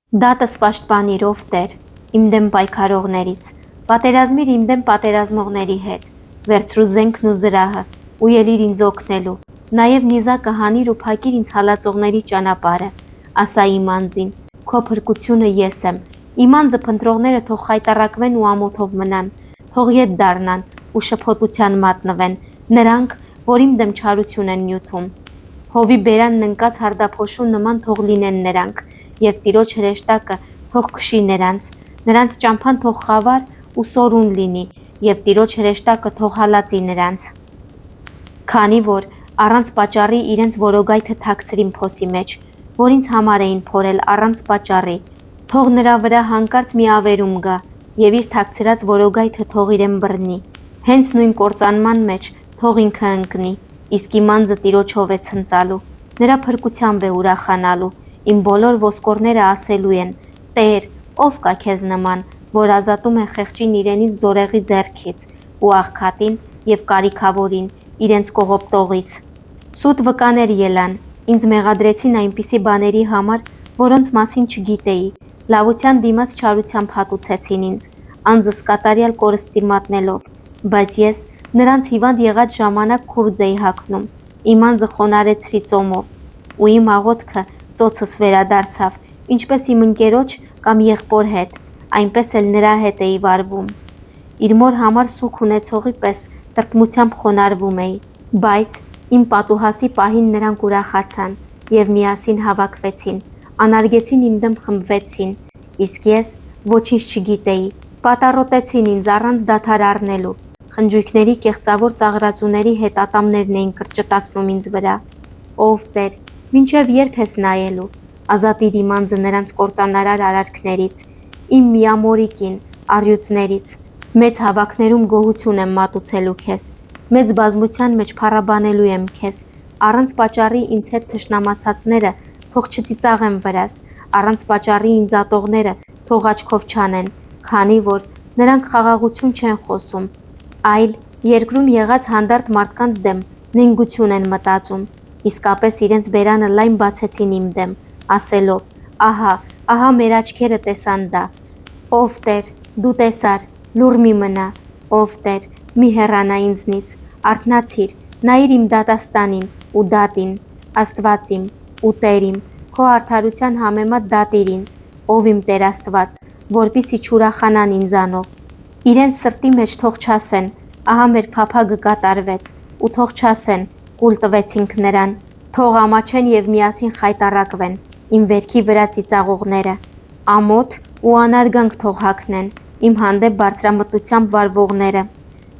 Դատս պաշտպանիր, ով Տեր, իմ դեմ պայքարողներից, պատերազմիր իմ դեմ պատերազմողների հետ, վերցրու զենքն ու զրահը ու ելիր ինձ օգնելու, նաև նիզակը հանիր ու փակիր ինձ հալածողների ճանապարհը, ասա իմ անձին, քո փրկությունը ես եմ, իմ անձը փնտրողները թող խայտառակվեն ու ամոթով մնան, թող ետ դառնան ու շփոթության մատնվեն, նրանք, որ իմ դեմ չարություն են նյութում, հովի բերանն ընկած հարդափոշու նման թող լինեն նրանք, և Տիրոջ հրեշտակը թող քշի նրանց ճամփան թող խավար ու սորուն լինի, և Տիրոջ հրեշտակը թող հալածի նրանց։ Քանի որ առանց պատճառի իրենց որոգայթը թաքցրին փոսի մեջ, որ ինձ համար էին փորել առանց պատճառի, թող նրա վրա հանկարծ մի ավերում գա, և իր թաքցրած որոգայթը թող իրեն բռնի, հենց նույն կործանման մեջ թող ինքը ընկնի, իսկ իմ անձը Տիրոջով է ցնծալու, նրա փրկությամբ է ուրախանալու, իմ բոլոր ոսկորները ասելու են. Տեր, ով կա քեզ նման, որ ազատում է խեղճին իրենից զորեղի ձեռքից ու աղքատին և կարիքավորին իրենց կողոպտողից։ Սուտ վկաներ ելան, ինձ մեղադրեցին այնպիսի բաների համար, որոնց մասին չգիտեի, լավության դիմաց չարությամբ հատուցեցին ինձ, անձս կատարյալ կորստի մատնելով, բայց ես նրանց հիվանդ եղած ժամանակ քուրձ էի հագնում, իմ անձը խոնարհեցրի ծոմով ու իմ աղոթքը ծոցս վերադարձավ, ինչպես իմ ընկերոջ կամ եղբոր հետ, այնպես էլ նրա հետ էի վարվում։ Իր մոր համար սուգ ունեցողի պես տրտմությամբ խոնարհվում էի, բայց իմ պատուհասի պահին նրանք ուրախացան և միասին հավաքվեցին, անարգեցին իմ դեմ խմբվեցին, իսկ ես ոչինչ չգիտեի, պատառոտեցին ինձ առանց դադար առնելու, խնջույքների կեղծավոր ծաղրածուների հետատամներն էին կրճտացնում ինձ վրա։ Ով Տեր, մինչև երբ ես նայելու, ազատիր իմ անձը նրանց կործանարար արարքներից, իմ միամորիկին, առյուծներից, մեծ հավաքներում գոհություն եմ մատուցելու քեզ, մեծ բազմության մեջ փառաբանելու եմ քեզ, առանց պատճառի ինձ հետ թշնամացածները թող չծիծաղեն վրաս, առանց պատճառի ինձ ատողները թող աչքով չանեն, քանի որ նրանք խաղաղություն չեն խոսում, այլ երկրում եղած հանդարտ մարդկանց դեմ նենգություն են մտածում, իսկապես իրենց բերանը լայն բացեցին իմ դեմ, ասելով. ահա մեր աչքերը տեսան դա։ Ով Տեր, դու տեսար, լուռ մի մնա, ով Տեր, մի հեռանա ինձնից, արթնացիր, նայիր իմ դատաստանին ու դատին, Աստված իմ ու Տեր իմ, քո արդարության համեմատ դատիր ինձ, ով իմ Տեր Աստված, որպեսզի չուրախանան ինձանով։ Իրենց սրտի մեջ թող չասեն, ահա մեր փափագը կատարվեց, ու թող չասեն, կուլ տվեցինք նրան, թող ամաչեն և միասին խայտառակվեն, իմ վերքի վրա ծիծաղողները, ամոթ ու անարգանք թող հագնեն, իմ հանդեպ բարձրամտությամբ վարվողները,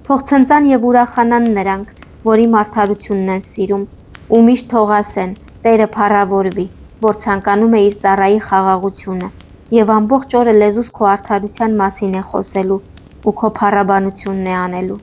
թող ցնծան և ուրախանան նրանք, որ իմ արդարությունն են սիրում, ու միշտ թող ասեն. Տերը փառավորվի, որ ցանկանում է իր ծառայի խաղաղությունը, և ամբողջ օրը լեզուս քո արդարության մասին է խոսելու ու քո փառաբանությունն է անելու։